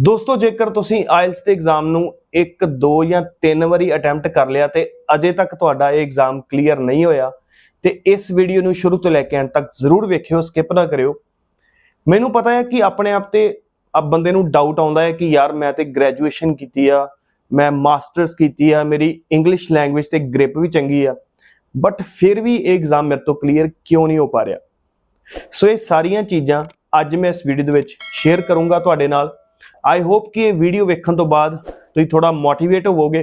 ਦੋਸਤੋ ਜੇਕਰ ਤੁਸੀਂ ਆਇਲਸ ਦੇ ਐਗਜ਼ਾਮ ਨੂੰ 1 2 ਜਾਂ 3 ਵਾਰੀ ਅਟੈਂਪਟ ਕਰ ਲਿਆ ਤੇ ਅਜੇ ਤੱਕ ਤੁਹਾਡਾ ਇਹ ਐਗਜ਼ਾਮ ਕਲੀਅਰ ਨਹੀਂ ਹੋਇਆ ਤੇ ਇਸ ਵੀਡੀਓ ਨੂੰ ਸ਼ੁਰੂ ਤੋਂ ਲੈ ਕੇ ਅੰਤ ਤੱਕ ਜ਼ਰੂਰ ਵੇਖਿਓ, ਸਕਿਪ ਨਾ ਕਰਿਓ। ਮੈਨੂੰ ਪਤਾ ਹੈ ਕਿ ਆਪਣੇ ਆਪ ਤੇ ਬੰਦੇ ਨੂੰ ਡਾਊਟ ਆਉਂਦਾ ਹੈ ਕਿ ਯਾਰ ਮੈਂ ਤੇ ਗ੍ਰੈਜੂਏਸ਼ਨ ਕੀਤੀ ਆ, ਮੈਂ ਮਾਸਟਰਸ ਕੀਤੀ ਆ, ਮੇਰੀ ਇੰਗਲਿਸ਼ ਲੈਂਗੁਏਜ ਤੇ ਗ੍ਰਿਪ ਵੀ ਚੰਗੀ ਆ, ਬਟ ਫਿਰ ਵੀ ਇਹ ਐਗਜ਼ਾਮ ਮੇਰੇ ਤੋਂ ਕਲੀਅਰ ਕਿਉਂ ਨਹੀਂ ਹੋ ਪਾ ਰਿਹਾ। ਸੋ ਇਹ ਸਾਰੀਆਂ ਚੀਜ਼ਾਂ ਅੱਜ ਮੈਂ ਇਸ ਵੀਡੀਓ ਦੇ ਵਿੱਚ ਸ਼ੇਅਰ ਕਰੂੰਗਾ ਤੁਹਾਡੇ ਨਾਲ। आई होप कि ये वीडियो वेखण तो बाद तुसीं थोड़ा मोटिवेट होवोगे।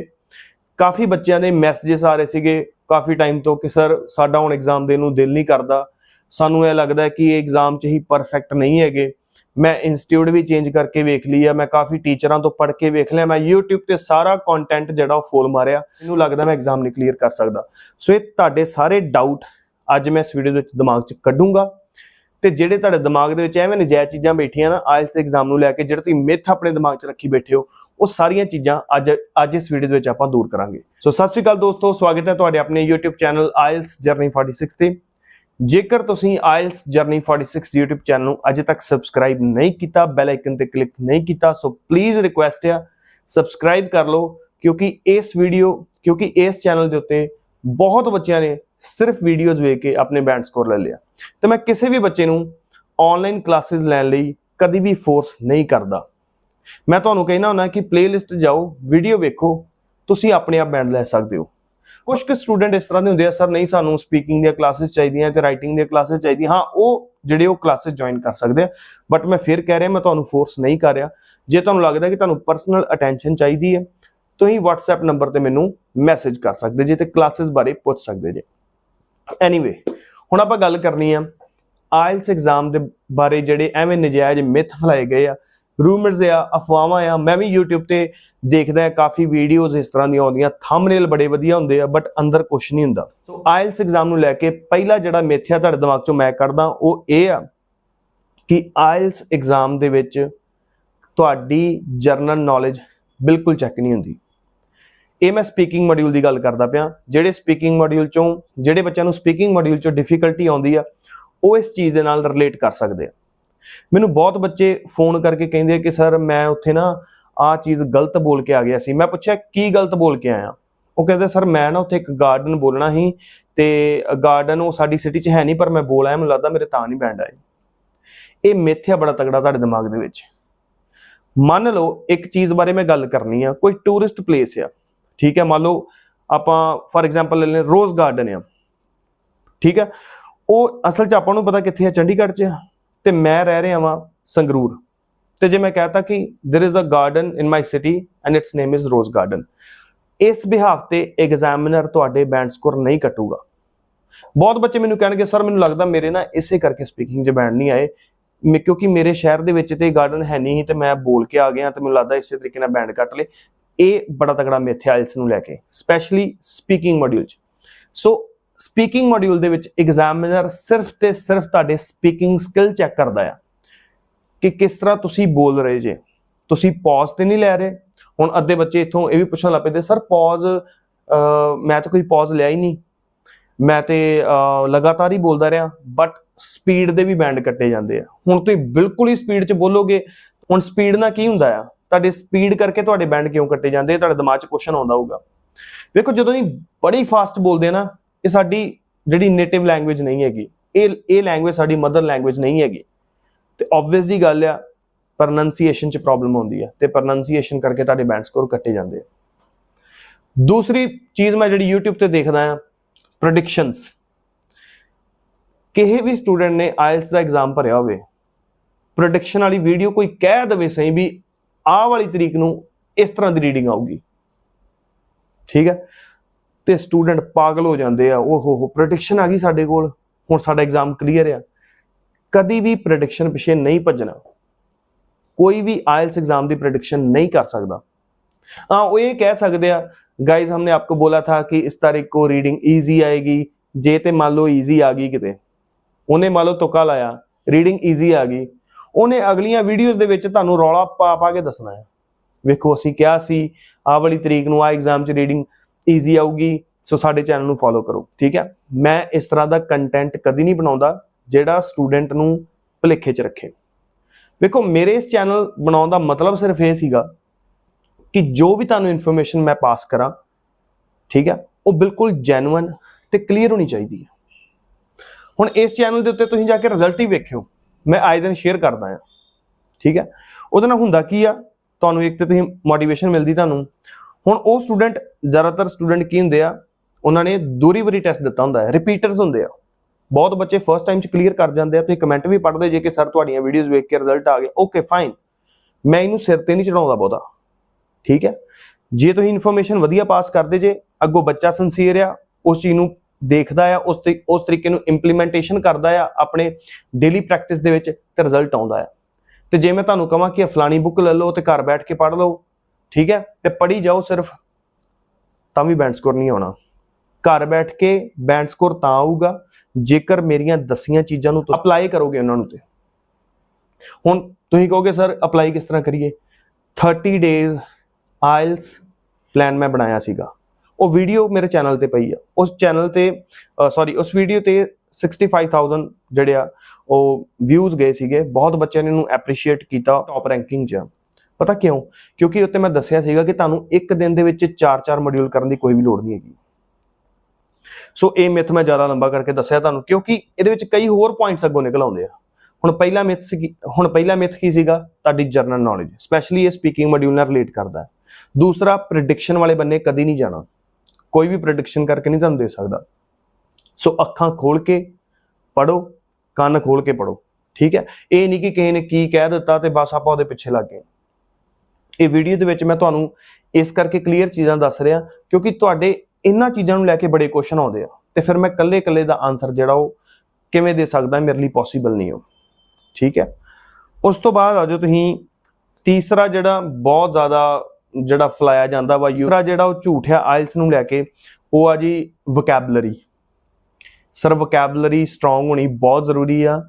काफ़ी बच्चों के मैसेजेस आ रहे थे काफ़ी टाइम तो कि सर साडा हुण एग्जाम देने नूं दिल नहीं करता, सानूं ये लगता है कि ये एग्जाम च ही परफेक्ट नहीं है। मैं इंस्टीट्यूट भी चेंज करके वेख ली है, मैं काफ़ी टीचरां तो पढ़ के वेख लिया, मैं यूट्यूब ते सारा कंटेंट जिहड़ा फॉलो मारिया, मैनूं लगदा मैं एग्जाम नहीं क्लीयर कर सकदा। सो ये तुहाडे सारे डाउट अज मैं इस वीडियो दे दिमाग च कढूंगा ਤੇ ਜਿਹੜੇ ਤੁਹਾਡੇ ਦਿਮਾਗ ਦੇ ਵਿੱਚ ਐਵੇਂ ਨਜਾਇਜ਼ ਚੀਜ਼ਾਂ ਬੈਠੀਆਂ ਨਾ ਆਇਲਸ ਐਗਜ਼ਾਮ ਨੂੰ ਲੈ ਕੇ, ਜਿਹੜੇ ਤੁਸੀਂ ਮਿੱਥ ਆਪਣੇ ਦਿਮਾਗ 'ਚ ਰੱਖੀ ਬੈਠੇ ਹੋ, ਉਹ ਸਾਰੀਆਂ ਚੀਜ਼ਾਂ ਅੱਜ ਇਸ ਵੀਡੀਓ ਦੇ ਵਿੱਚ ਆਪਾਂ ਦੂਰ ਕਰਾਂਗੇ। ਸੋ ਸਤਿ ਸ਼੍ਰੀ ਅਕਾਲ ਦੋਸਤੋ, ਸਵਾਗਤ ਹੈ ਤੁਹਾਡੇ ਆਪਣੇ YouTube ਚੈਨਲ ਆਇਲਸ ਜਰਨੀ 46 ਤੇ। ਜੇਕਰ ਤੁਸੀਂ ਆਇਲਸ ਜਰਨੀ 46 YouTube ਚੈਨਲ ਨੂੰ ਅਜੇ ਤੱਕ ਸਬਸਕ੍ਰਾਈਬ ਨਹੀਂ ਕੀਤਾ, ਬੈਲ ਆਈਕਨ ਤੇ ਕਲਿੱਕ ਨਹੀਂ ਕੀਤਾ, ਸੋ ਪਲੀਜ਼ ਰਿਕੁਐਸਟ ਹੈ ਸਬਸਕ੍ਰਾਈਬ ਕਰ ਲਓ, ਕਿਉਂਕਿ ਇਸ ਚੈਨਲ ਦੇ ਉੱਤੇ बहुत बच्चों ने सिर्फ वीडियोज़ वेख के अपने बैंड स्कोर ले लिया। तो मैं किसी भी बच्चे नूं ऑनलाइन क्लासेस लैण लई कभी भी फोर्स नहीं करता। मैं तुहानूं कहना हुंदा कि प्लेलिस्ट जाओ, वीडियो वेखो, तुसीं अपने आप बैंड लै सकदे हो। कुछ स्टूडेंट इस तरह के होंदे आ, सर नहीं सानूं स्पीकिंग दी क्लासेस चाहिए ते राइटिंग दी क्लासेस चाहिए। हाँ, वो जिहड़े क्लासेस ज्वाइन कर सकते हैं, बट मैं फिर कह रहा मैं तुहानूं फोर्स नहीं कर रहा। जे तुहानूं लगदा कि तुहानूं परसनल अटैंशन चाहिए है, ਤੁਸੀਂ WhatsApp ਨੰਬਰ ਤੇ ਮੈਨੂੰ ਮੈਸੇਜ ਕਰ ਸਕਦੇ ਜੇ ਤੇ ਕਲਾਸਿਸ ਬਾਰੇ ਪੁੱਛ ਸਕਦੇ ਜੇ। ਐਨੀਵੇ, ਹੁਣ ਆਪਾਂ ਗੱਲ ਕਰਨੀ ਆ ਆਇਲਸ ਐਗਜ਼ਾਮ ਦੇ ਬਾਰੇ ਜਿਹੜੇ ਐਵੇਂ ਨਜਾਇਜ਼ ਮਿਥ ਫੈਲਾਏ ਗਏ ਆ, ਰੂਮਰਸ ਆ, ਅਫਵਾਹਾਂ ਆ। ਮੈਂ ਵੀ YouTube ਤੇ ਦੇਖਦਾ ਆ ਕਾਫੀ ਵੀਡੀਓਜ਼ ਇਸ ਤਰ੍ਹਾਂ ਦੀਆਂ ਆਉਂਦੀਆਂ, ਥੰਬਨੇਲ ਬੜੇ ਵਧੀਆ ਹੁੰਦੇ ਆ ਬਟ ਅੰਦਰ ਕੁਝ ਨਹੀਂ ਹੁੰਦਾ। ਸੋ ਆਇਲਸ ਐਗਜ਼ਾਮ ਨੂੰ ਲੈ ਕੇ ਪਹਿਲਾ ਜਿਹੜਾ ਮਿਥ ਆ ਤੁਹਾਡੇ ਦਿਮਾਗ ਚੋਂ ਮੈਂ ਕੱਢਦਾ, ਉਹ ਇਹ ਆ ਕਿ ਆਇਲਸ ਐਗਜ਼ਾਮ ਦੇ ਵਿੱਚ ਤੁਹਾਡੀ ਜਰਨਲ ਨੌਲੇਜ ਬਿਲਕੁਲ ਚੈੱਕ ਨਹੀਂ ਹੁੰਦੀ। ਇਹ ਮੈਂ ਸਪੀਕਿੰਗ ਮੋਡਿਊਲ ਦੀ ਗੱਲ ਕਰਦਾ ਪਿਆ। ਜਿਹੜੇ ਸਪੀਕਿੰਗ ਮੋਡਿਊਲ ਚੋਂ ਜਿਹੜੇ ਬੱਚਿਆਂ ਨੂੰ ਸਪੀਕਿੰਗ ਮੋਡਿਊਲ ਚੋਂ ਡਿਫਿਕਲਟੀ ਆਉਂਦੀ ਆ, ਉਹ ਇਸ ਚੀਜ਼ ਦੇ ਨਾਲ ਰਿਲੇਟ ਕਰ ਸਕਦੇ ਆ। ਮੈਨੂੰ ਬਹੁਤ ਬੱਚੇ ਫੋਨ ਕਰਕੇ ਕਹਿੰਦੇ ਆ ਕਿ ਸਰ ਮੈਂ ਉੱਥੇ ਨਾ ਆਹ ਚੀਜ਼ ਗਲਤ ਬੋਲ ਕੇ ਆ ਗਿਆ ਸੀ। ਮੈਂ ਪੁੱਛਿਆ ਕੀ ਗਲਤ ਬੋਲ ਕੇ ਆਇਆ? ਉਹ ਕਹਿੰਦੇ ਸਰ ਮੈਂ ਨਾ ਉੱਥੇ ਇੱਕ ਗਾਰਡਨ ਬੋਲਣਾ ਸੀ ਤੇ ਗਾਰਡਨ ਉਹ ਸਾਡੀ ਸਿਟੀ 'ਚ ਹੈ ਨਹੀਂ, ਪਰ ਮੈਂ ਬੋਲ ਆਇਆ, ਮੈਨੂੰ ਲੱਗਦਾ ਮੇਰੇ ਤਾਂ ਨਹੀਂ ਬੈਂਡ ਆਏ। ਇਹ ਮਿੱਥ ਆ ਬੜਾ ਤਗੜਾ ਤੁਹਾਡੇ ਦਿਮਾਗ ਦੇ ਵਿੱਚ। ਮੰਨ ਲਓ ਇੱਕ ਚੀਜ਼ ਬਾਰੇ ਮੈਂ ਗੱਲ ਕਰਨੀ ਆ, ਕੋਈ ਟੂਰਿਸਟ ਪਲੇਸ ਆ, ठीक है। मान लो आप फॉर एग्जाम्पल ले लें रोज़ गार्डन है, ठीक है। वो असल च आपां नूं पता कित्थे है, चंडीगढ़ च, ते मैं रह रहा वां संगरूर। तो जे मैं कहता कि there is a garden in my city and its name is rose garden, इस बिहाफ ते एग्जामिनर तुहाडे बैंड स्कोर नहीं कटूगा। बहुत बच्चे मैनूं कहणगे सर मैनूं लगदा मेरे ना इसे करके स्पीकिंग च बैंड नहीं आए, क्योंकि मेरे शहर दे विच ते गार्डन है नहीं ते मैं बोल के आ गया, तो मैनूं लगदा इसे तरीके नाल बैंड कट ले। ਇਹ ਬੜਾ ਤਗੜਾ ਮਿੱਥ ਹੈ ਆਇਲਸ ਨੂੰ ਲੈ ਕੇ, ਸਪੈਸ਼ਲੀ ਸਪੀਕਿੰਗ ਮੋਡਿਊਲ 'ਚ। ਸੋ ਸਪੀਕਿੰਗ ਮੋਡਿਊਲ ਦੇ ਵਿੱਚ ਐਗਜ਼ਾਮੀਨਰ ਸਿਰਫ ਤੇ ਸਿਰਫ ਤੁਹਾਡੇ ਸਪੀਕਿੰਗ ਸਕਿੱਲ ਚੈੱਕ ਕਰਦਾ ਆ ਕਿ ਕਿਸ ਤਰ੍ਹਾਂ ਤੁਸੀਂ ਬੋਲ ਰਹੇ ਜੇ, ਤੁਸੀਂ ਪੌਜ਼ ਤੇ ਨਹੀਂ ਲੈ ਰਹੇ। ਹੁਣ ਅੱਧੇ ਬੱਚੇ ਇੱਥੋਂ ਇਹ ਵੀ ਪੁੱਛਣ ਲੱਗ ਪੈਂਦੇ ਸਰ ਪੌਜ਼ ਮੈਂ ਤਾਂ ਕੋਈ ਪੌਜ਼ ਲਿਆ ਹੀ ਨਹੀਂ, ਮੈਂ ਤੇ ਲਗਾਤਾਰ ਹੀ ਬੋਲਦਾ ਰਿਹਾ, ਬਟ ਸਪੀਡ ਦੇ ਵੀ ਬੈਂਡ ਕੱਟੇ ਜਾਂਦੇ ਆ। ਹੁਣ ਤੁਸੀਂ ਬਿਲਕੁਲ ਹੀ ਸਪੀਡ 'ਚ ਬੋਲੋਗੇ, ਹੁਣ ਸਪੀਡ ਨਾਲ ਕੀ ਹੁੰਦਾ ਆ, ਤੁਹਾਡੇ ਸਪੀਡ ਕਰਕੇ ਤੁਹਾਡੇ ਬੈਂਡ ਕਿਉਂ ਕੱਟੇ ਜਾਂਦੇ, ਤੁਹਾਡੇ ਦਿਮਾਗ 'ਚ ਕੁਐਸਚਨ ਆਉਂਦਾ ਹੋਊਗਾ। ਵੇਖੋ ਜਦੋਂ ਅਸੀਂ ਬੜੀ ਫਾਸਟ ਬੋਲਦੇ ਆ ਨਾ, ਇਹ ਸਾਡੀ ਜਿਹੜੀ ਨੇਟਿਵ ਲੈਂਗੁਏਜ ਨਹੀਂ ਹੈਗੀ, ਇਹ ਲੈਂਗੁਏਜ ਸਾਡੀ ਮਦਰ ਲੈਂਗੁਏਜ ਨਹੀਂ ਹੈਗੀ, ਤੇ ਓਬਵੀਅਸ ਜੀ ਗੱਲ ਆ ਪ੍ਰੋਨੰਸੀਏਸ਼ਨ 'ਚ ਪ੍ਰੋਬਲਮ ਆਉਂਦੀ ਆ, ਤੇ ਪ੍ਰੋਨੰਸੀਏਸ਼ਨ ਕਰਕੇ ਤੁਹਾਡੇ ਬੈਂਡ ਸਕੋਰ ਕੱਟੇ ਜਾਂਦੇ ਆ। ਦੂਸਰੀ ਚੀਜ਼ ਮੈਂ ਜਿਹੜੀ YouTube ਤੇ ਦੇਖਦਾ ਆ, ਪ੍ਰੈਡਿਕਸ਼ਨਸ। ਕਿਸੇ ਵੀ ਸਟੂਡੈਂਟ ਨੇ ਆਇਲਸ ਦਾ ਐਗਜ਼ਾਮ ਭਰਿਆ ਹੋਵੇ, ਪ੍ਰੈਡਿਕਸ਼ਨ ਵਾਲੀ ਵੀਡੀਓ ਕੋਈ ਕਹਿ ਦੇਵੇ ਸਹੀ ਵੀ ਆਹ ਵਾਲੀ ਤਰੀਕ ਨੂੰ ਇਸ ਤਰ੍ਹਾਂ ਦੀ ਰੀਡਿੰਗ ਆਊਗੀ, ਠੀਕ ਹੈ, ਤੇ ਸਟੂਡੈਂਟ ਪਾਗਲ ਹੋ ਜਾਂਦੇ ਆ, ਓਹੋ ਪ੍ਰੈਡਿਕਸ਼ਨ ਆ ਗਈ ਸਾਡੇ ਕੋਲ, ਹੁਣ ਸਾਡਾ ਐਗਜ਼ਾਮ ਕਲੀਅਰ ਆ। ਕਦੀ ਵੀ ਪ੍ਰੈਡਿਕਸ਼ਨ ਪਿੱਛੇ ਨਹੀਂ ਭੱਜਣਾ, ਕੋਈ ਵੀ ਆਇਲਸ ਐਗਜ਼ਾਮ ਦੀ ਪ੍ਰੈਡਿਕਸ਼ਨ ਨਹੀਂ ਕਰ ਸਕਦਾ। हाँ, वो ये कह सकते हैं गाइज हमने आपको बोला था कि इस तारीख को रीडिंग ईजी आएगी, जे ते मान लो ईजी आ गई, किते उन्हें मान लो तुक्का लाया रीडिंग ईजी आ गई, ਉਹਨੇ ਅਗਲੀਆਂ ਵੀਡੀਓਜ਼ ਦੇ ਵਿੱਚ ਤੁਹਾਨੂੰ ਰੌਲਾ ਪਾ ਕੇ ਦੱਸਣਾ ਹੈ, ਵੇਖੋ ਅਸੀਂ ਕਿਹਾ ਸੀ ਆਹ ਵਾਲੀ ਤਰੀਕ ਨੂੰ ਆਹ ਐਗਜ਼ਾਮ 'ਚ ਰੀਡਿੰਗ ਈਜ਼ੀ ਆਊਗੀ, ਸੋ ਸਾਡੇ ਚੈਨਲ ਨੂੰ ਫੋਲੋ ਕਰੋ, ਠੀਕ ਹੈ। ਮੈਂ ਇਸ ਤਰ੍ਹਾਂ ਦਾ ਕੰਟੈਂਟ ਕਦੀ ਨਹੀਂ ਬਣਾਉਂਦਾ ਜਿਹੜਾ ਸਟੂਡੈਂਟ ਨੂੰ ਭੁਲੇਖੇ 'ਚ ਰੱਖੇ। ਵੇਖੋ ਮੇਰੇ ਇਸ ਚੈਨਲ ਬਣਾਉਣ ਦਾ ਮਤਲਬ ਸਿਰਫ ਇਹ ਸੀਗਾ ਕਿ ਜੋ ਵੀ ਤੁਹਾਨੂੰ ਇਨਫੋਰਮੇਸ਼ਨ ਮੈਂ ਪਾਸ ਕਰਾਂ, ਠੀਕ ਹੈ, ਉਹ ਬਿਲਕੁਲ ਜੈਨੂਇਨ ਤੇ ਕਲੀਅਰ ਹੋਣੀ ਚਾਹੀਦੀ ਹੈ। ਹੁਣ ਇਸ ਚੈਨਲ ਦੇ ਉੱਤੇ ਤੁਸੀਂ ਜਾ ਕੇ ਰਿਜ਼ਲਟ ਹੀ ਵੇਖਿਓ, ਮੈਂ ਆਏ ਦਿਨ ਸ਼ੇਅਰ ਕਰਦਾ ਹਾਂ, ਠੀਕ ਹੈ। ਉਹਦੇ ਨਾਲ ਹੁੰਦਾ ਕੀ ਆ, ਤੁਹਾਨੂੰ ਇੱਕ ਤੇ ਤੁਸੀਂ ਮੋਟੀਵੇਸ਼ਨ ਮਿਲਦੀ ਤੁਹਾਨੂੰ। ਹੁਣ ਉਹ ਸਟੂਡੈਂਟ, ਜ਼ਿਆਦਾਤਰ ਸਟੂਡੈਂਟ ਕੀ ਹੁੰਦੇ ਆ, ਉਹਨਾਂ ਨੇ ਦੂਰੀ ਵਾਰੀ ਟੈਸਟ ਦਿੱਤਾ ਹੁੰਦਾ ਹੈ, ਰਿਪੀਟਰਸ ਹੁੰਦੇ ਆ। ਬਹੁਤ ਬੱਚੇ ਫਸਟ ਟਾਈਮ 'ਚ ਕਲੀਅਰ ਕਰ ਜਾਂਦੇ ਆ। ਤੁਸੀਂ ਕਮੈਂਟ ਵੀ ਪੜ੍ਹਦੇ ਜੇ ਕਿ ਸਰ ਤੁਹਾਡੀਆਂ ਵੀਡੀਓਜ਼ ਵੇਖ ਕੇ ਰਿਜ਼ਲਟ ਆ ਗਏ, ਓਕੇ ਫਾਈਨ, ਮੈਂ ਇਹਨੂੰ ਸਿਰ ਤੇ ਨਹੀਂ ਚੜਾਉਂਦਾ ਬਹੁਤਾ, ਠੀਕ ਹੈ। ਜੇ ਤੁਸੀਂ ਇਨਫੋਰਮੇਸ਼ਨ ਵਧੀਆ ਪਾਸ ਕਰਦੇ ਜੇ, ਅੱਗੋਂ ਬੱਚਾ ਸਿੰਸੀਅਰ ਆ, ਉਸ ਚੀਜ਼ ਨੂੰ ਦੇਖਦਾ ਆ, ਉਸ ਤਰੀਕੇ ਨੂੰ ਇੰਪਲੀਮੈਂਟੇਸ਼ਨ ਕਰਦਾ ਆ ਆਪਣੇ ਡੇਲੀ ਪ੍ਰੈਕਟਿਸ ਦੇ ਵਿੱਚ, ਤੇ ਰਿਜ਼ਲਟ ਆਉਂਦਾ ਆ। ਤੇ ਜੇ ਮੈਂ ਤੁਹਾਨੂੰ ਕਹਾਂ ਕਿ ਫਲਾਣੀ ਬੁੱਕ ਲੈ ਲਓ ਤੇ ਘਰ ਬੈਠ ਕੇ ਪੜ੍ਹ ਲਓ, ਠੀਕ ਹੈ, ਤੇ ਪੜ੍ਹੀ ਜਾਓ ਸਿਰਫ, ਤਾਂ ਵੀ ਬੈਂਡ ਸਕੋਰ ਨਹੀਂ ਆਉਣਾ। ਘਰ ਬੈਠ ਕੇ ਬੈਂਡ ਸਕੋਰ ਤਾਂ ਆਊਗਾ ਜੇਕਰ ਮੇਰੀਆਂ ਦਸੀਆਂ ਚੀਜ਼ਾਂ ਨੂੰ ਤੁਸੀਂ ਅਪਲਾਈ ਕਰੋਗੇ ਉਹਨਾਂ ਨੂੰ। ਤੇ ਹੁਣ ਤੁਸੀਂ ਕਹੋਗੇ ਸਰ ਅਪਲਾਈ ਕਿਸ ਤਰ੍ਹਾਂ ਕਰੀਏ? 30 ਡੇਜ਼ ਆਇਲਸ ਪਲਾਨ ਮੈਂ ਬਣਾਇਆ ਸੀਗਾ, ਉਹ ਵੀਡੀਓ ਮੇਰੇ ਚੈਨਲ ਤੇ ਪਈ ਆ। ਉਸ ਚੈਨਲ ਤੇ ਉਸ ਵੀਡੀਓ ਤੇ 65,000 ਜਿਹੜੇ ਆ ਉਹ ਵਿਊਜ਼ ਗਏ ਸੀਗੇ। ਬਹੁਤ ਬੱਚਿਆਂ ਨੇ ਇਹਨੂੰ ਐਪਰੀਸ਼ੀਏਟ ਕੀਤਾ ਟੌਪ ਰੈਂਕਿੰਗ 'ਚ। ਪਤਾ ਕਿਉਂ? ਕਿਉਂਕਿ ਉੱਤੇ ਮੈਂ ਦੱਸਿਆ ਸੀਗਾ ਕਿ ਤੁਹਾਨੂੰ ਇੱਕ ਦਿਨ ਦੇ ਵਿੱਚ 4-4 ਮੋਡਿਊਲ ਕਰਨ ਦੀ ਕੋਈ ਵੀ ਲੋੜ ਨਹੀਂ ਹੈਗੀ। ਸੋ ਇਹ ਮਿਥ ਮੈਂ ਜ਼ਿਆਦਾ ਲੰਬਾ ਕਰਕੇ ਦੱਸਿਆ ਤੁਹਾਨੂੰ, ਕਿਉਂਕਿ ਇਹਦੇ ਵਿੱਚ ਕਈ ਹੋਰ ਪੁਆਇੰਟਸ ਅੱਗੋਂ ਨਿਕਲ ਆਉਂਦੇ ਆ। ਹੁਣ ਪਹਿਲਾ ਮਿਥ ਕੀ ਸੀਗਾ? ਤੁਹਾਡੀ ਜਰਨਲ ਨੌਲੇਜ, ਸਪੈਸ਼ਲੀ ਇਹ ਸਪੀਕਿੰਗ ਮੋਡਿਊਲ ਨਾਲ ਰਿਲੇਟ ਕਰਦਾ ਹੈ। ਦੂਸਰਾ, ਪ੍ਰੈਡਿਕਸ਼ਨ ਵਾਲੇ ਬੰਨੇ ਕਦੀ ਨਹੀਂ ਜਾਣਾ, ਕੋਈ ਵੀ ਪ੍ਰੈਡਿਕਸ਼ਨ ਕਰਕੇ ਨਹੀਂ ਤੁਹਾਨੂੰ ਦੇ ਸਕਦਾ। ਸੋ ਅੱਖਾਂ ਖੋਲ ਕੇ ਪੜੋ, ਕੰਨ ਖੋਲ ਕੇ ਪੜੋ, ਠੀਕ ਹੈ। ਇਹ ਨਹੀਂ ਕਿ ਕਿਸੇ ਨੇ ਕੀ ਕਹਿ ਦਿੱਤਾ ਤੇ ਬਸ ਆਪਾਂ ਉਹਦੇ ਪਿੱਛੇ ਲੱਗ ਗਏ। ਇਹ ਵੀਡੀਓ ਦੇ ਵਿੱਚ ਮੈਂ ਤੁਹਾਨੂੰ ਇਸ ਕਰਕੇ ਕਲੀਅਰ ਚੀਜ਼ਾਂ ਦੱਸ ਰਿਹਾ ਕਿਉਂਕਿ ਤੁਹਾਡੇ ਇਹਨਾਂ ਚੀਜ਼ਾਂ ਨੂੰ ਲੈ ਕੇ ਬੜੇ ਕੁਐਸਚਨ ਆਉਂਦੇ ਆ, ਤੇ ਫਿਰ ਮੈਂ ਇਕੱਲੇ ਦਾ ਆਨਸਰ ਜਿਹੜਾ ਉਹ ਕਿਵੇਂ ਦੇ ਸਕਦਾ, ਮੇਰੇ ਲਈ ਪੋਸੀਬਲ ਨਹੀਂ ਹੋ, ਠੀਕ ਹੈ। ਉਸ ਤੋਂ ਬਾਅਦ ਆ ਜਾਓ ਤੁਸੀਂ ਤੀਸਰਾ ਜਿਹੜਾ ਬਹੁਤ ਜ਼ਿਆਦਾ ਫਲਾਇਆ ਜਾਂਦਾ ਵਾ, ਦੂਸਰਾ ਜਿਹੜਾ ਉਹ ਝੂਠ ਆ ਆਇਲਸ ਨੂੰ ਲੈ ਕੇ, ਉਹ ਆ ਜੀ ਵੋਕੈਬਲਰੀ। ਸਰ ਵੋਕੈਬਲਰੀ ਸਟਰੋਂਗ ਹੋਣੀ ਬਹੁਤ ਜ਼ਰੂਰੀ ਆ।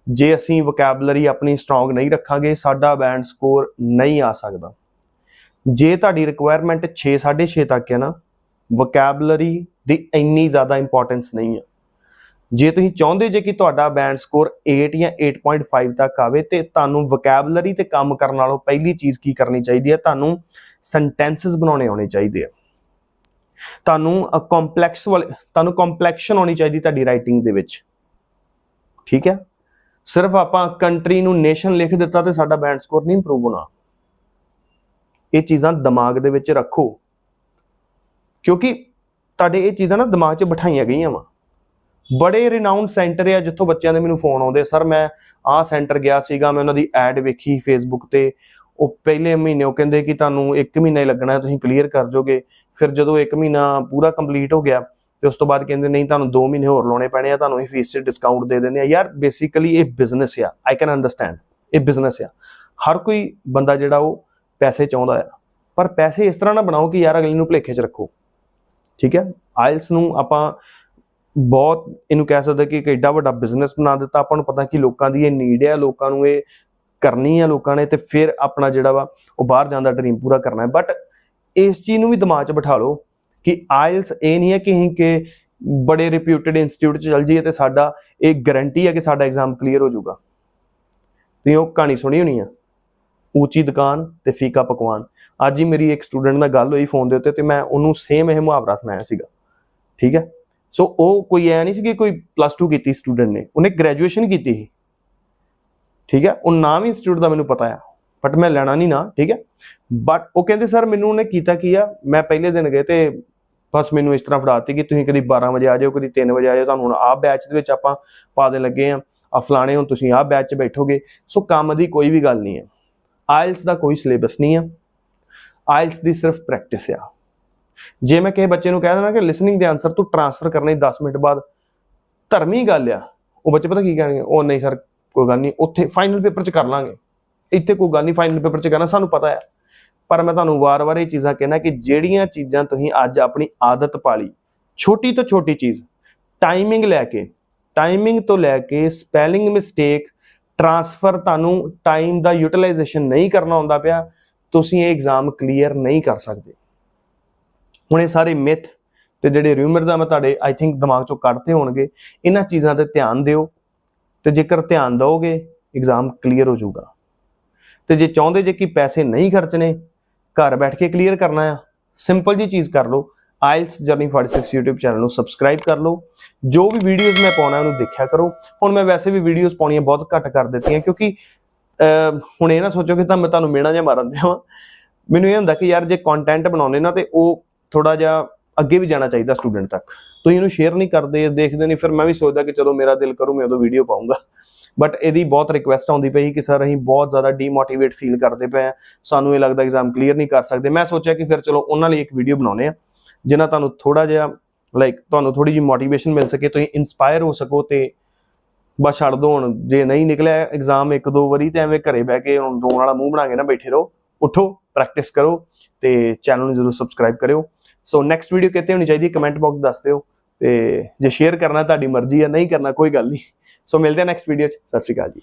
ਜੇ ਅਸੀਂ ਵੋਕੈਬਲਰੀ ਆਪਣੀ ਸਟਰੋਂਗ ਨਹੀਂ ਰੱਖਾਂਗੇ, ਸਾਡਾ ਬੈਂਡ ਸਕੋਰ ਨਹੀਂ ਆ ਸਕਦਾ। ਜੇ ਤੁਹਾਡੀ ਰਿਕੁਆਇਰਮੈਂਟ 6 6.5 ਤੱਕ ਹੈ ਨਾ, ਵੋਕੈਬਲਰੀ ਦੀ ਇੰਨੀ ਜ਼ਿਆਦਾ ਇੰਪੋਰਟੈਂਸ ਨਹੀਂ ਆ। ਜੇ ਤੁਸੀਂ ਚਾਹੁੰਦੇ ਜੇ ਕਿ ਤੁਹਾਡਾ ਬੈਂਡ ਸਕੋਰ 8 ਜਾਂ 8.5 ਤੱਕ ਆਵੇ, ਤੇ ਤੁਹਾਨੂੰ ਵੋਕੈਬਲਰੀ ਤੇ ਕੰਮ ਕਰਨ ਨਾਲੋਂ ਪਹਿਲੀ ਚੀਜ਼ ਕੀ ਕਰਨੀ ਚਾਹੀਦੀ ਹੈ? ਤੁਹਾਨੂੰ ਸੈਂਟੈਂਸਸ ਬਣਾਉਣੇ ਆਉਣੇ ਚਾਹੀਦੇ ਆ। ਤੁਹਾਨੂੰ ਕੰਪਲੈਕਸ਼ਨ ਆਉਣੀ ਚਾਹੀਦੀ ਤੁਹਾਡੀ ਰਾਈਟਿੰਗ ਦੇ ਵਿੱਚ, ਠੀਕ ਹੈ। ਸਿਰਫ ਆਪਾਂ ਕੰਟਰੀ ਨੂੰ ਨੇਸ਼ਨ ਲਿਖ ਦਿੱਤਾ ਤੇ ਸਾਡਾ ਬੈਂਡ ਸਕੋਰ ਨਹੀਂ ਇੰਪਰੂਵ ਹੋਣਾ। ਇਹ ਚੀਜ਼ਾਂ ਦਿਮਾਗ ਦੇ ਵਿੱਚ ਰੱਖੋ, ਕਿਉਂਕਿ ਤੁਹਾਡੇ ਇਹ ਚੀਜ਼ਾਂ ਨਾ ਦਿਮਾਗ 'ਚ ਬਿਠਾਈਆਂ ਗਈਆਂ ਵਾ। ਬੜੇ ਰਿਨਾਊਂਡ ਸੈਂਟਰ ਆ ਜਿੱਥੋਂ ਬੱਚਿਆਂ ਦੇ ਮੈਨੂੰ ਫੋਨ ਆਉਂਦੇ, ਸਰ ਮੈਂ ਆਹ ਸੈਂਟਰ ਗਿਆ ਸੀਗਾ, ਮੈਂ ਉਹਨਾਂ ਦੀ ਐਡ ਵੇਖੀ ਫੇਸਬੁੱਕ ਤੇ, ਉਹ ਪਹਿਲੇ ਮਹੀਨੇ ਉਹ ਕਹਿੰਦੇ ਕਿ ਤੁਹਾਨੂੰ 1 ਮਹੀਨਾ ਹੀ ਲੱਗਣਾ, ਤੁਸੀਂ ਕਲੀਅਰ ਕਰ ਜਾਓਗੇ। ਫਿਰ ਜਦੋਂ 1 ਮਹੀਨਾ ਪੂਰਾ ਕੰਪਲੀਟ ਹੋ ਗਿਆ ਤੇ ਉਸ ਤੋਂ ਬਾਅਦ ਕਹਿੰਦੇ ਨਹੀਂ ਤੁਹਾਨੂੰ 2 ਮਹੀਨੇ ਹੋਰ ਲਾਉਣੇ ਪੈਣੇ ਆ, ਤੁਹਾਨੂੰ ਇਹ ਫੀਸ 'ਚ ਡਿਸਕਾਊਂਟ ਦੇ ਦਿੰਦੇ ਆ। ਯਾਰ ਬੇਸਿਕਲੀ ਇਹ ਬਿਜ਼ਨਸ ਆ, ਆਈ ਕੈਨ ਅੰਡਰਸਟੈਂਡ, ਇਹ ਬਿਜ਼ਨਸ ਆ। ਹਰ ਕੋਈ ਬੰਦਾ ਜਿਹੜਾ ਉਹ ਪੈਸੇ ਚਾਹੁੰਦਾ ਆ, ਪਰ ਪੈਸੇ ਇਸ ਤਰ੍ਹਾਂ ਨਾ ਬਣਾਓ ਕਿ ਯਾਰ ਅਗਲੇ ਨੂੰ ਭੁਲੇਖੇ 'ਚ ਰੱਖੋ, ਠੀਕ ਹੈ। ਆਇਲਸ ਨੂੰ ਆਪਾਂ ਬਹੁਤ ਇਹਨੂੰ ਕਹਿ ਸਕਦੇ ਕਿ ਇੱਕ ਏਡਾ ਵੱਡਾ ਬਿਜ਼ਨਸ ਬਣਾ ਦਿੱਤਾ। ਆਪਾਂ ਨੂੰ ਪਤਾ ਕਿ ਲੋਕਾਂ ਦੀ ਇਹ ਨੀਡ ਹੈ, ਲੋਕਾਂ ਨੂੰ ਇਹ ਕਰਨੀ ਆ ਲੋਕਾਂ ਨੇ, ਤੇ ਫਿਰ ਆਪਣਾ ਜਿਹੜਾ ਵਾ ਉਹ ਬਾਹਰ ਜਾਣ ਦਾ ਡਰੀਮ ਪੂਰਾ ਕਰਨਾ ਹੈ। ਬਟ ਇਸ ਚੀਜ਼ ਨੂੰ ਵੀ ਦਿਮਾਗ 'ਚ ਬਿਠਾ ਲਓ ਕਿ ਆਇਲਸ ਇਹ ਨਹੀਂ ਹੈ ਕਿ ਅਸੀਂ ਕਿ ਬੜੇ ਰਿਪਿਊਟਡ ਇੰਸਟੀਚਿਊਟ 'ਚ ਚੱਲ ਜਾਈਏ ਤੇ ਸਾਡਾ ਇਹ ਗਰੰਟੀ ਹੈ ਕਿ ਸਾਡਾ ਐਗਜ਼ਾਮ ਕਲੀਅਰ ਹੋ ਜਾਊਗਾ। ਤੁਸੀਂ ਉਹ ਕਹਾਣੀ ਸੁਣੀ ਹੋਣੀ ਆ, ਉੱਚੀ ਦੁਕਾਨ ਤੇ ਫੀਕਾ ਪਕਵਾਨ। ਅੱਜ ਹੀ ਮੇਰੀ ਇੱਕ ਸਟੂਡੈਂਟ ਨਾਲ ਗੱਲ ਹੋਈ ਫੋਨ ਦੇ ਉੱਤੇ, ਤੇ ਮੈਂ ਉਹਨੂੰ ਸੇਮ ਇਹ ਮੁਹਾਵਰਾ ਸੁਣਾਇਆ ਸੀਗਾ, ਠੀਕ ਹੈ। ਸੋ ਉਹ ਕੋਈ ਐ ਨਹੀਂ ਸੀ ਕਿ ਕੋਈ +2 ਕੀਤੀ ਸਟੂਡੈਂਟ ਨੇ, ਉਹਨੇ ਗ੍ਰੈਜੂਏਸ਼ਨ ਕੀਤੀ ਸੀ, ਠੀਕ ਹੈ। ਉਹ ਨਾਮ ਹੀ ਇੰਸਟੀਚਿਊਟ ਦਾ ਮੈਨੂੰ ਪਤਾ ਆ, ਬਟ ਮੈਂ ਲੈਣਾ ਨਹੀਂ ਨਾ, ਠੀਕ ਹੈ। ਬਟ ਉਹ ਕਹਿੰਦੇ ਸਰ ਮੈਨੂੰ ਉਹਨੇ ਕੀਤਾ ਕੀ ਆ, ਮੈਂ ਪਹਿਲੇ ਦਿਨ ਗਏ ਤੇ ਬਸ ਮੈਨੂੰ ਇਸ ਤਰ੍ਹਾਂ ਫੜਾ ਦਿੱਤੀ ਕਿ ਤੁਸੀਂ ਕਦੀ 12 ਵਜੇ ਆ ਜਾਓ, ਕਦੀ 3 ਵਜੇ ਆ ਜਾਓ, ਤੁਹਾਨੂੰ ਹੁਣ ਆਹ ਬੈਚ ਦੇ ਵਿੱਚ ਆਪਾਂ ਪਾ ਦੇਣ ਲੱਗੇ ਆ ਫਲਾਣੇ, ਹੁਣ ਤੁਸੀਂ ਆਹ ਬੈਚ 'ਚ ਬੈਠੋਗੇ। ਸੋ ਕੰਮ ਦੀ ਕੋਈ ਵੀ ਗੱਲ ਨਹੀਂ ਹੈ। ਆਇਲਸ ਦਾ ਕੋਈ ਸਿਲੇਬਸ ਨਹੀਂ ਆ, ਆਇਲਸ ਦੀ ਸਿਰਫ ਪ੍ਰੈਕਟਿਸ ਆ। ਜੇ ਮੈਂ ਕਿਸੇ ਬੱਚੇ ਨੂੰ ਕਹਿ ਦੇਣਾ ਕਿ ਲਿਸਨਿੰਗ ਦੇ ਆਨਸਰ ਤੂੰ ਟ੍ਰਾਂਸਫਰ ਕਰਨੇ 10 ਮਿੰਟ ਬਾਅਦ, ਧਰਮੀ ਗੱਲ ਆ, ਉਹ ਬੱਚੇ ਪਤਾ ਕੀ ਕਹਿਣਗੇ? ਉਹ ਨਹੀਂ ਸਰ ਕੋਈ ਗੱਲ ਨਹੀਂ, ਉੱਥੇ ਫਾਈਨਲ ਪੇਪਰ 'ਚ ਕਰ ਲਾਂਗੇ, ਇੱਥੇ ਕੋਈ ਗੱਲ ਨਹੀਂ, ਫਾਈਨਲ ਪੇਪਰ 'ਚ ਕਰਨਾ ਸਾਨੂੰ ਪਤਾ ਹੈ। ਪਰ ਮੈਂ ਤੁਹਾਨੂੰ ਵਾਰ-ਵਾਰ ਇਹ ਚੀਜ਼ਾਂ ਕਹਿਣਾ ਕਿ ਜਿਹੜੀਆਂ ਚੀਜ਼ਾਂ ਤੁਸੀਂ ਅੱਜ ਆਪਣੀ ਆਦਤ ਪਾ ਲਈ, ਛੋਟੀ ਤੋਂ ਛੋਟੀ ਚੀਜ਼, ਟਾਈਮਿੰਗ ਤੋਂ ਲੈ ਕੇ ਸਪੈਲਿੰਗ ਮਿਸਟੇਕ, ਟ੍ਰਾਂਸਫਰ, ਤੁਹਾਨੂੰ ਟਾਈਮ ਦਾ ਯੂਟਿਲਾਈਜੇਸ਼ਨ ਨਹੀਂ ਕਰਨਾ ਆਉਂਦਾ ਪਿਆ, ਤੁਸੀਂ ਇਹ ਐਗਜ਼ਾਮ ਕਲੀਅਰ ਨਹੀਂ ਕਰ ਸਕਦੇ। ਹੁਣ ਇਹ ਸਾਰੇ ਮਿਥ ਤੇ ਜਿਹੜੇ ਰਿਊਮਰਸ ਆ ਮੈਂ ਤੁਹਾਡੇ ਆਈ ਥਿੰਕ ਦਿਮਾਗ 'ਚੋਂ ਕੱਢਦੇ ਹੋਣਗੇ। ਇਹਨਾਂ ਚੀਜ਼ਾਂ 'ਤੇ ਧਿਆਨ ਦਿਓ, ਤੇ ਜੇਕਰ ਧਿਆਨ ਦਿਓਗੇ ਐਗਜ਼ਾਮ ਕਲੀਅਰ ਹੋ ਜਾਊਗਾ। ਤੇ ਜੇ ਚਾਹੁੰਦੇ ਜੇ ਕਿ ਪੈਸੇ ਨਹੀਂ ਖਰਚਣੇ, ਘਰ ਬੈਠ ਕੇ ਕਲੀਅਰ ਕਰਨਾ ਆ, ਸਿੰਪਲ ਜੀ ਚੀਜ਼ ਕਰ ਲਓ। IELTS ਜਰਨੀ 46 YouTube ਚੈਨਲ ਨੂੰ ਸਬਸਕ੍ਰਾਈਬ ਕਰ ਲਓ। ਜੋ ਵੀ ਵੀਡੀਓਜ਼ ਮੈਂ ਪਾਉਣਾ ਉਹਨੂੰ ਦੇਖਿਆ ਕਰੋ। ਹੁਣ ਮੈਂ ਵੈਸੇ ਵੀ ਵੀਡੀਓਜ਼ ਪਾਉਣੀਆਂ ਬਹੁਤ ਘੱਟ ਕਰ ਦਿੱਤੀਆਂ, ਕਿਉਂਕਿ ਹੁਣ ਇਹ ਨਾ ਸੋਚੋ ਕਿ ਤਾਂ ਮੈਂ ਤੁਹਾਨੂੰ ਮਿਹਣਾ ਜਾਂ ਮਾਰਨ ਦਿਆਂ ਵਾਂ। ਮੈਨੂੰ ਇਹ ਹੁੰਦਾ ਕਿ ਯਾਰ ਜੇ ਕੰਟੈਂਟ ਬਣਾਉਣੇ ਨਾ ਤੇ ਉਹ ਥੋੜਾ ਜਿਹਾ ਅੱਗੇ ਵੀ ਜਾਣਾ ਚਾਹੀਦਾ ਸਟੂਡੈਂਟ ਤੱਕ। ਤੁਸੀਂ ਇਹਨੂੰ ਸ਼ੇਅਰ ਨਹੀਂ ਕਰਦੇ, ਦੇਖਦੇ ਨਹੀਂ, ਫਿਰ ਮੈਂ ਵੀ ਸੋਚਦਾ ਕਿ ਜਦੋਂ ਮੇਰਾ ਦਿਲ ਕਰੂ ਮੈਂ ਉਦੋਂ ਵੀਡੀਓ ਪਾਊਂਗਾ। ਬਟ ਇਹਦੀ ਬਹੁਤ ਰਿਕੁਐਸਟ ਆਉਂਦੀ ਪਈ ਕਿ ਸਰ ਅਸੀਂ ਬਹੁਤ ਜ਼ਿਆਦਾ ਡੀਮੋਟੀਵੇਟ ਫੀਲ ਕਰਦੇ ਪਏ ਹਾਂ, ਸਾਨੂੰ ਇਹ ਲੱਗਦਾ ਐਗਜ਼ਾਮ ਕਲੀਅਰ ਨਹੀਂ ਕਰ ਸਕਦੇ। ਮੈਂ ਸੋਚਿਆ ਕਿ ਫਿਰ ਚਲੋ ਉਹਨਾਂ ਲਈ ਇੱਕ ਵੀਡੀਓ ਬਣਾਉਂਦੇ ਆ ਜਿਹਨਾਂ ਤੁਹਾਨੂੰ ਥੋੜਾ ਜਿਹਾ ਤੁਹਾਨੂੰ ਥੋੜੀ ਜਿਹੀ ਮੋਟੀਵੇਸ਼ਨ ਮਿਲ ਸਕੇ, ਤੁਸੀਂ ਇੰਸਪਾਇਰ ਹੋ ਸਕੋ। ਤੇ ਬਸ ਛੱਡ ਦੋ ਹੁਣ, ਜੇ ਨਹੀਂ ਨਿਕਲਿਆ ਐਗਜ਼ਾਮ 1-2 ਵਾਰੀ ਤੇ ਐਵੇਂ ਘਰੇ ਬਹਿ ਕੇ ਹੁਣ ਰੋਣ ਵਾਲਾ ਮੂੰਹ ਬਣਾ ਕੇ ਨਾ ਬੈਠੇ ਰਹੋ। ਉੱਠੋ, ਪ੍ਰੈਕਟਿਸ ਕਰੋ ਤੇ ਚੈਨਲ ਨੂੰ ਜ਼ਰੂਰ ਸਬਸਕ੍ਰਾਈਬ ਕਰਿਓ। ਸੋ ਨੈਕਸਟ ਵੀਡੀਓ ਕਿੱਥੇ ਹੋਣੀ ਚਾਹੀਦੀ ਕਮੈਂਟ ਬਾਕਸ ਦੱਸ ਦਿਓ, ਤੇ ਜੇ ਸ਼ੇਅਰ ਕਰਨਾ ਤੁਹਾਡੀ ਮਰਜ਼ੀ ਆ, ਨਹੀਂ ਕਰਨਾ ਕੋਈ ਗੱਲ ਨਹੀਂ। ਸੋ ਮਿਲਦੇ ਆ ਨੈਕਸਟ ਵੀਡੀਓ 'ਚ। ਸਤਿ ਸ਼੍ਰੀ ਅਕਾਲ ਜੀ।